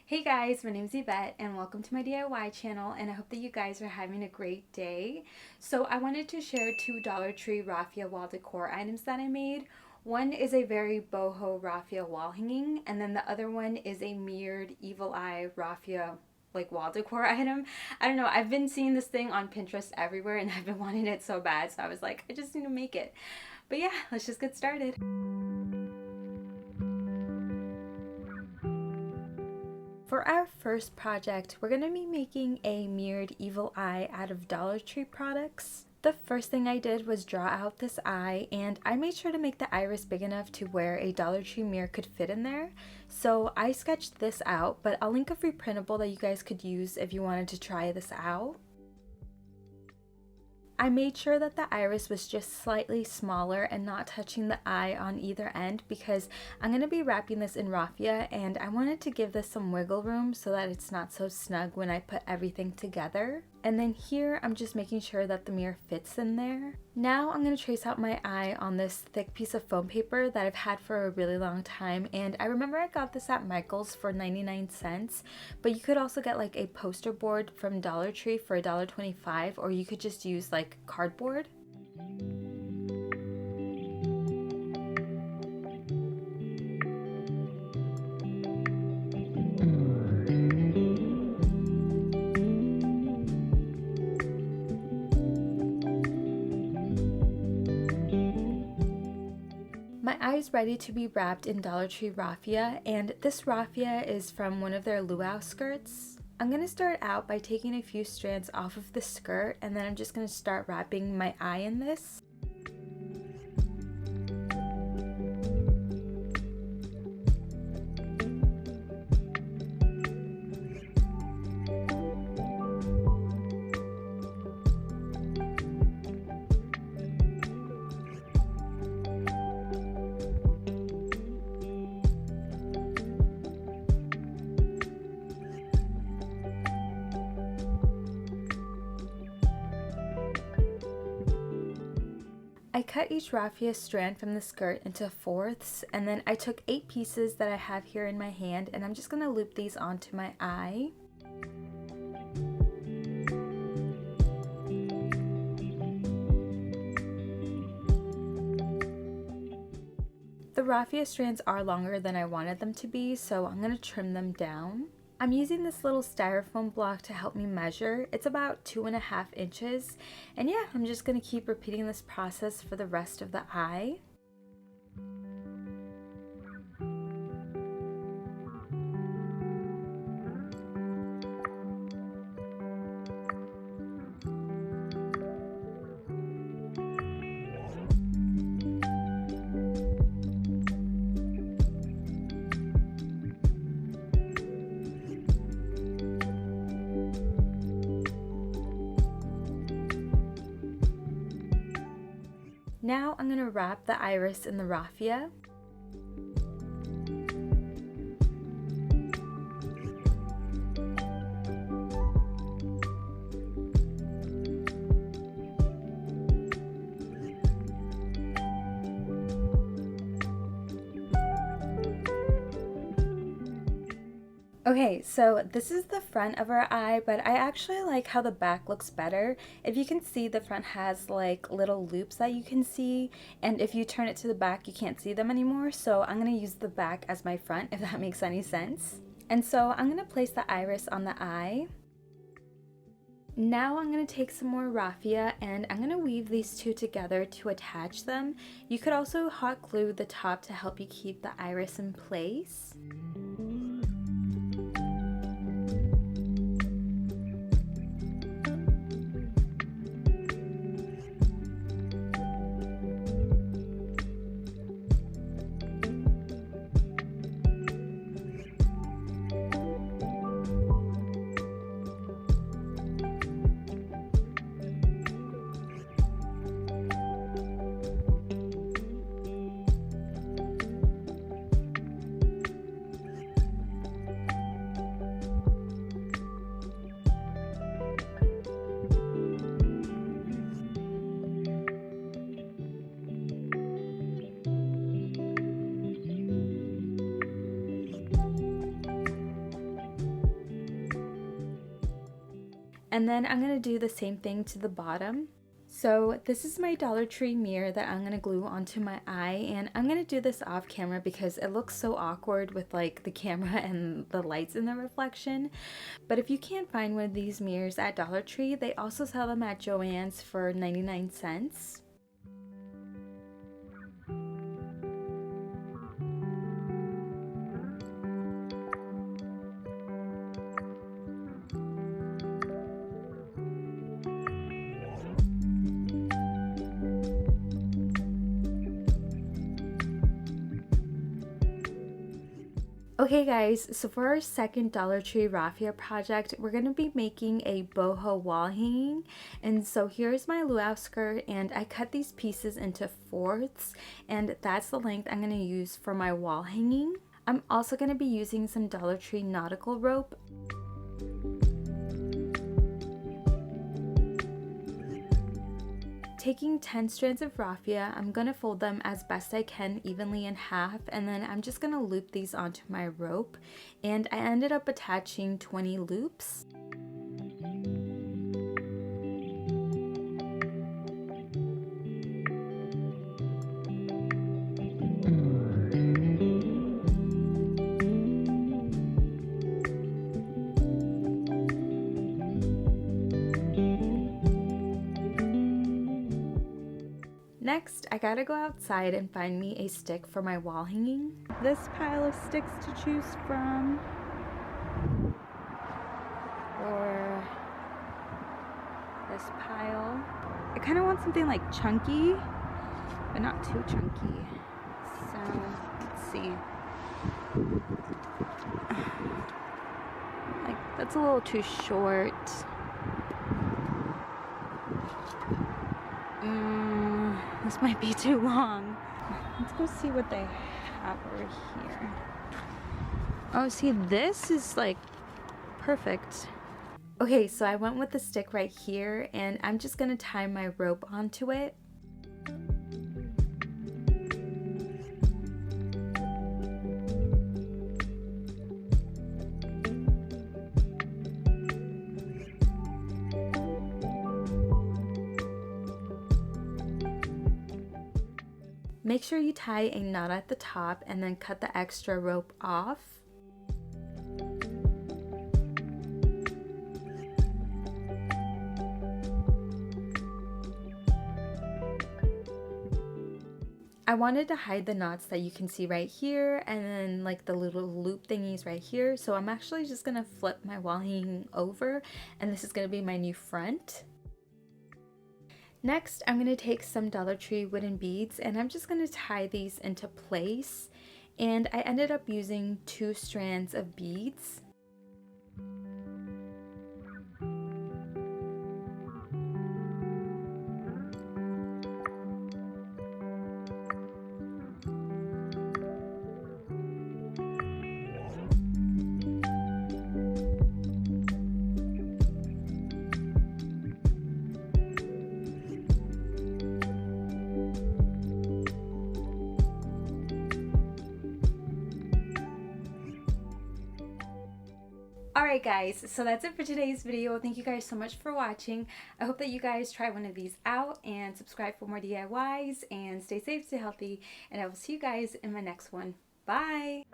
Hey guys, my name is Yvette and welcome to my DIY channel, and I hope that you guys are having a great day. So I wanted to share two Dollar Tree Raffia wall decor items that I made. One is a very boho raffia wall hanging, and then the other one is a mirrored evil eye raffia wall decor item. I don't know, I've been seeing this thing on Pinterest everywhere and I've been wanting it so bad, so I was like, I just need to make it. But yeah, let's just get started. For our first project, we're going to be making a mirrored evil eye out of Dollar Tree products. The first thing I did was draw out this eye, and I made sure to make the iris big enough to where a Dollar Tree mirror could fit in there. So I sketched this out, but I'll link a free printable that you guys could use if you wanted to try this out. I made sure that the iris was just slightly smaller and not touching the eye on either end because I'm going to be wrapping this in raffia, and I wanted to give this some wiggle room so that it's not so snug when I put everything together. And then here I'm just making sure that the mirror fits in there. Now I'm going to trace out my eye on this thick piece of foam paper that I've had for a really long time, and I remember I got this at Michael's for 99 cents, but you could also get like a poster board from Dollar Tree for $1.25, or you could just use like cardboard. My eye is ready to be wrapped in Dollar Tree raffia, and this raffia is from one of their luau skirts. I'm going to start out by taking a few strands off of the skirt, and then I'm just going to start wrapping my eye in this. I cut each raffia strand from the skirt into fourths, and then I took 8 pieces that I have here in my hand, and I'm just going to loop these onto my eye. The raffia strands are longer than I wanted them to be, so I'm going to trim them down. I'm using this little styrofoam block to help me measure. It's about 2.5 inches. And yeah, I'm just going to keep repeating this process for the rest of the eye. Now I'm going to wrap the iris in the raffia. Okay, so this is the front of our eye, but I actually like how the back looks better. If you can see, the front has like little loops that you can see, and if you turn it to the back, you can't see them anymore. So I'm going to use the back as my front, if that makes any sense. And so I'm going to place the iris on the eye. Now I'm going to take some more raffia and I'm going to weave these two together to attach them. You could also hot glue the top to help you keep the iris in place. And then I'm going to do the same thing to the bottom. So this is my Dollar Tree mirror that I'm going to glue onto my eye, and I'm going to do this off camera because it looks so awkward with like the camera and the lights in the reflection. But if you can't find one of these mirrors at Dollar Tree, they also sell them at Joann's for 99 cents. Okay guys, so for our second Dollar Tree Raffia project, we're going to be making a boho wall hanging. And so here's my luau skirt, and I cut these pieces into fourths, and that's the length I'm going to use for my wall hanging. I'm also going to be using some Dollar Tree nautical rope. Taking 10 strands of raffia, I'm going to fold them as best I can evenly in half, and then I'm just going to loop these onto my rope, and I ended up attaching 20 loops. Next, I gotta go outside and find me a stick for my wall hanging. This pile of sticks to choose from, or this pile. I kind of want something like chunky, but not too chunky. So, let's see. Like, that's a little too short. This might be too long. Let's go see what they have over here. Oh, see, this is like perfect. Okay, so I went with the stick right here, and I'm just gonna tie my rope onto it. Make sure you tie a knot at the top and then cut the extra rope off. I wanted to hide the knots that you can see right here, and then like the little loop thingies right here. So I'm actually just gonna flip my wall hanging over, and this is gonna be my new front. Next, I'm going to take some Dollar Tree wooden beads, and I'm just going to tie these into place. And I ended up using 2 strands of beads. Alright guys, so that's it for today's video. Thank you guys so much for watching. I hope that you guys try one of these out and subscribe for more DIYs, and stay safe, stay healthy, and I will see you guys in my next one. Bye!